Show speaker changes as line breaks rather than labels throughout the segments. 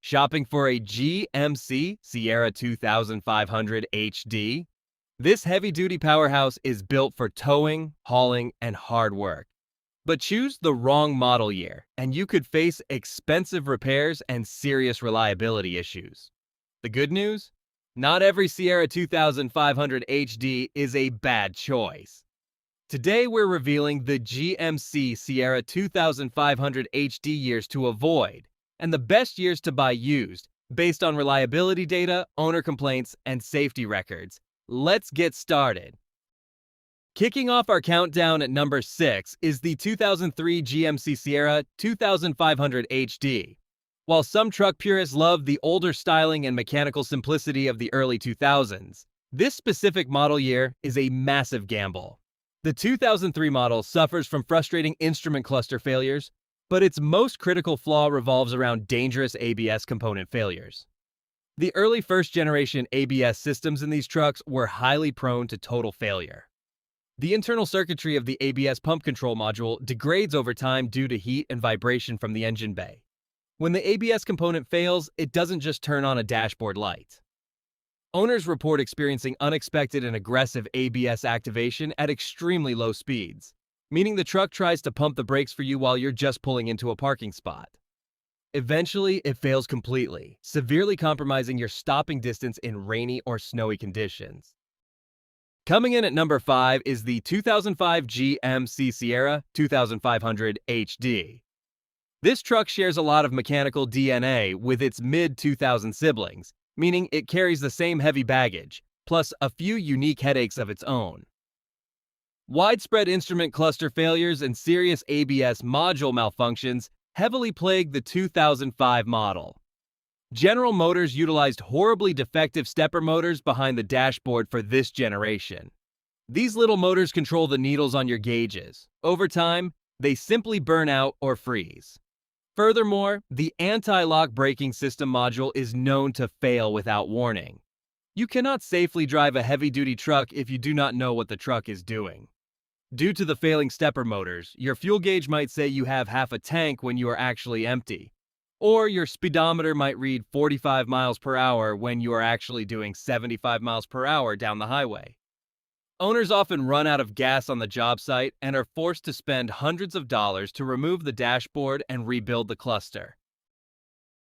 Shopping for a GMC Sierra 2500 HD? This heavy-duty powerhouse is built for towing, hauling, and hard work. But choose the wrong model year, and you could face expensive repairs and serious reliability issues. The good news? Not every Sierra 2500 HD is a bad choice. Today we're revealing the GMC Sierra 2500 HD years to avoid, and the best years to buy used, based on reliability data, owner complaints, and safety records. Let's get started. Kicking off our countdown at number 6 is the 2003 GMC Sierra 2500 HD. While some truck purists love the older styling and mechanical simplicity of the early 2000s, this specific model year is a massive gamble. The 2003 model suffers from frustrating instrument cluster failures, but its most critical flaw revolves around dangerous ABS component failures. The early first-generation ABS systems in these trucks were highly prone to total failure. The internal circuitry of the ABS pump control module degrades over time due to heat and vibration from the engine bay. When the ABS component fails, it doesn't just turn on a dashboard light. Owners report experiencing unexpected and aggressive ABS activation at extremely low speeds, meaning the truck tries to pump the brakes for you while you're just pulling into a parking spot. Eventually, it fails completely, severely compromising your stopping distance in rainy or snowy conditions. Coming in at number 5 is the 2005 GMC Sierra 2500 HD. This truck shares a lot of mechanical DNA with its mid-2000 siblings, meaning it carries the same heavy baggage, plus a few unique headaches of its own. Widespread instrument cluster failures and serious ABS module malfunctions heavily plague the 2005 model. General Motors utilized horribly defective stepper motors behind the dashboard for this generation. These little motors control the needles on your gauges. Over time, they simply burn out or freeze. Furthermore, the anti-lock braking system module is known to fail without warning. You cannot safely drive a heavy-duty truck if you do not know what the truck is doing. Due to the failing stepper motors, your fuel gauge might say you have half a tank when you are actually empty. Or your speedometer might read 45 miles per hour when you are actually doing 75 miles per hour down the highway. Owners often run out of gas on the job site and are forced to spend hundreds of dollars to remove the dashboard and rebuild the cluster.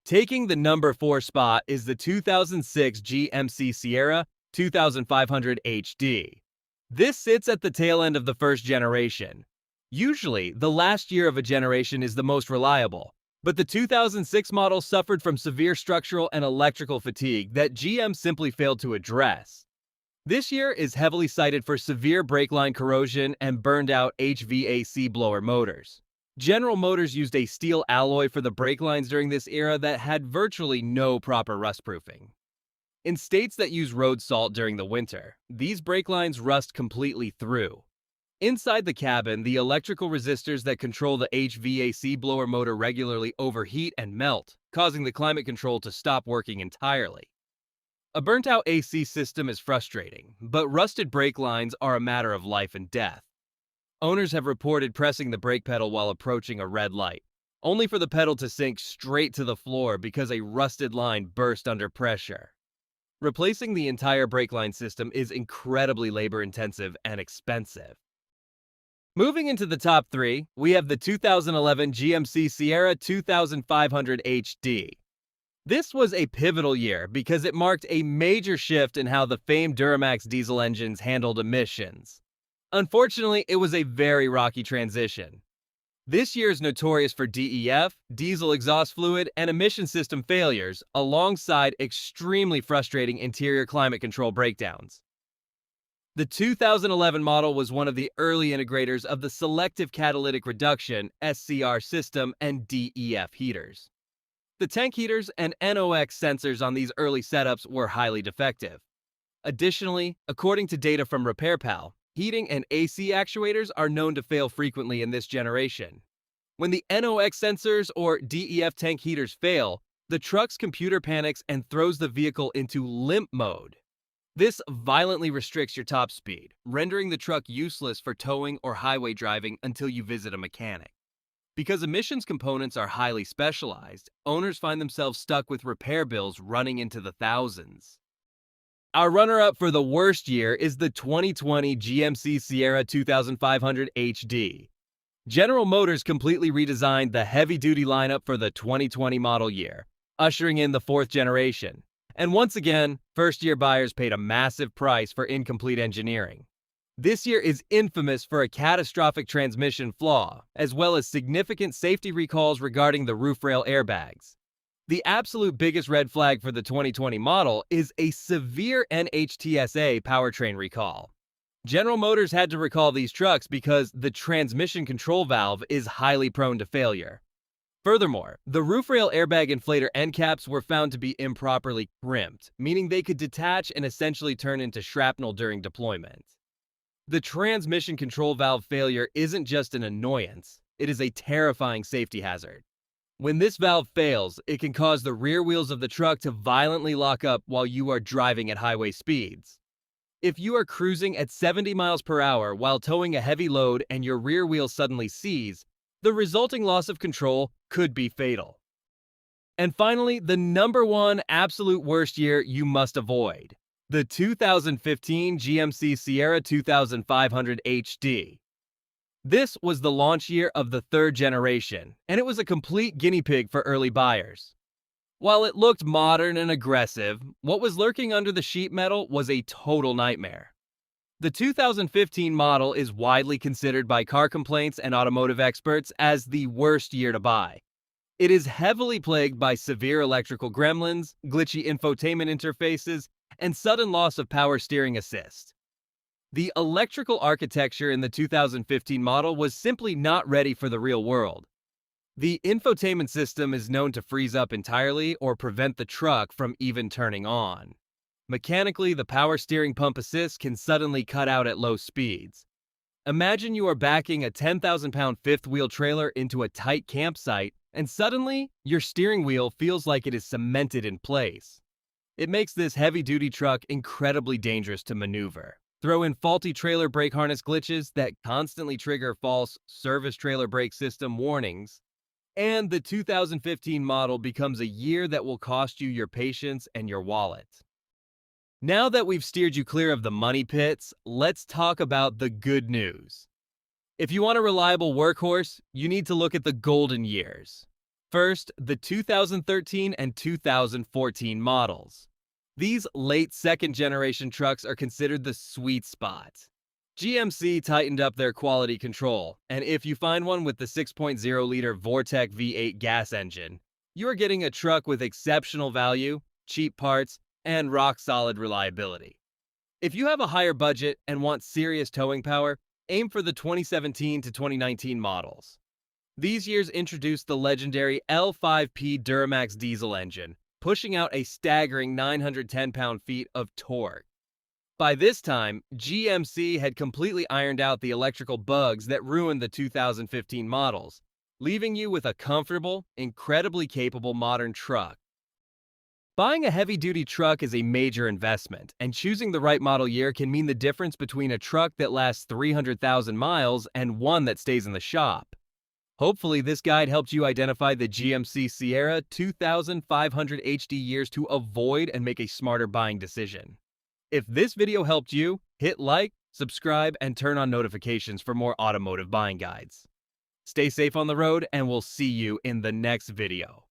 Taking the number 4 spot is the 2006 GMC Sierra 2500 HD. This sits at the tail end of the first generation. Usually, the last year of a generation is the most reliable, but the 2006 model suffered from severe structural and electrical fatigue that GM simply failed to address. This year is heavily cited for severe brake line corrosion and burned-out HVAC blower motors. General Motors used a steel alloy for the brake lines during this era that had virtually no proper rust-proofing. In states that use road salt during the winter, these brake lines rust completely through. Inside the cabin, the electrical resistors that control the HVAC blower motor regularly overheat and melt, causing the climate control to stop working entirely. A burnt-out AC system is frustrating, but rusted brake lines are a matter of life and death. Owners have reported pressing the brake pedal while approaching a red light, only for the pedal to sink straight to the floor because a rusted line burst under pressure. Replacing the entire brake line system is incredibly labor-intensive and expensive. Moving into the top 3, we have the 2011 GMC Sierra 2500 HD. This was a pivotal year because it marked a major shift in how the famed Duramax diesel engines handled emissions. Unfortunately, it was a very rocky transition. This year is notorious for DEF, diesel exhaust fluid, and emission system failures, alongside extremely frustrating interior climate control breakdowns. The 2011 model was one of the early integrators of the selective catalytic reduction (SCR) system and DEF heaters. The tank heaters and NOx sensors on these early setups were highly defective. Additionally, according to data from RepairPal, heating and AC actuators are known to fail frequently in this generation. When the NOx sensors or DEF tank heaters fail, the truck's computer panics and throws the vehicle into limp mode. This violently restricts your top speed, rendering the truck useless for towing or highway driving until you visit a mechanic. Because emissions components are highly specialized, owners find themselves stuck with repair bills running into the thousands. Our runner-up for the worst year is the 2020 GMC Sierra 2500 HD. General Motors completely redesigned the heavy-duty lineup for the 2020 model year, ushering in the fourth generation. And once again, first-year buyers paid a massive price for incomplete engineering. This year is infamous for a catastrophic transmission flaw, as well as significant safety recalls regarding the roof rail airbags. The absolute biggest red flag for the 2020 model is a severe NHTSA powertrain recall. General Motors had to recall these trucks because the transmission control valve is highly prone to failure. Furthermore, the roof rail airbag inflator end caps were found to be improperly crimped, meaning they could detach and essentially turn into shrapnel during deployment. The transmission control valve failure isn't just an annoyance, it is a terrifying safety hazard. When this valve fails, it can cause the rear wheels of the truck to violently lock up while you are driving at highway speeds. If you are cruising at 70 miles per hour while towing a heavy load and your rear wheel suddenly seize, the resulting loss of control could be fatal. And finally, the number one absolute worst year you must avoid. The 2015 GMC Sierra 2500 HD. This was the launch year of the third generation, and it was a complete guinea pig for early buyers. While it looked modern and aggressive, what was lurking under the sheet metal was a total nightmare. The 2015 model is widely considered by car complaints and automotive experts as the worst year to buy. It is heavily plagued by severe electrical gremlins, glitchy infotainment interfaces, and sudden loss of power steering assist. The electrical architecture in the 2015 model was simply not ready for the real world. The infotainment system is known to freeze up entirely or prevent the truck from even turning on. Mechanically, the power steering pump assist can suddenly cut out at low speeds. Imagine you are backing a 10,000-pound fifth-wheel trailer into a tight campsite, and suddenly, your steering wheel feels like it is cemented in place. It makes this heavy-duty truck incredibly dangerous to maneuver. Throw in faulty trailer brake harness glitches that constantly trigger false service trailer brake system warnings, and the 2015 model becomes a year that will cost you your patience and your wallet. Now that we've steered you clear of the money pits, let's talk about the good news. If you want a reliable workhorse, you need to look at the golden years. First, the 2013 and 2014 models. These late second-generation trucks are considered the sweet spot. GMC tightened up their quality control, and if you find one with the 6.0-liter Vortec V8 gas engine, you are getting a truck with exceptional value, cheap parts, and rock-solid reliability. If you have a higher budget and want serious towing power, aim for the 2017 to 2019 models. These years introduced the legendary L5P Duramax diesel engine, pushing out a staggering 910 pound-feet of torque. By this time, GMC had completely ironed out the electrical bugs that ruined the 2015 models, leaving you with a comfortable, incredibly capable modern truck. Buying a heavy-duty truck is a major investment, and choosing the right model year can mean the difference between a truck that lasts 300,000 miles and one that stays in the shop. Hopefully, this guide helped you identify the GMC Sierra 2500 HD years to avoid and make a smarter buying decision. If this video helped you, hit like, subscribe, and turn on notifications for more automotive buying guides. Stay safe on the road, and we'll see you in the next video.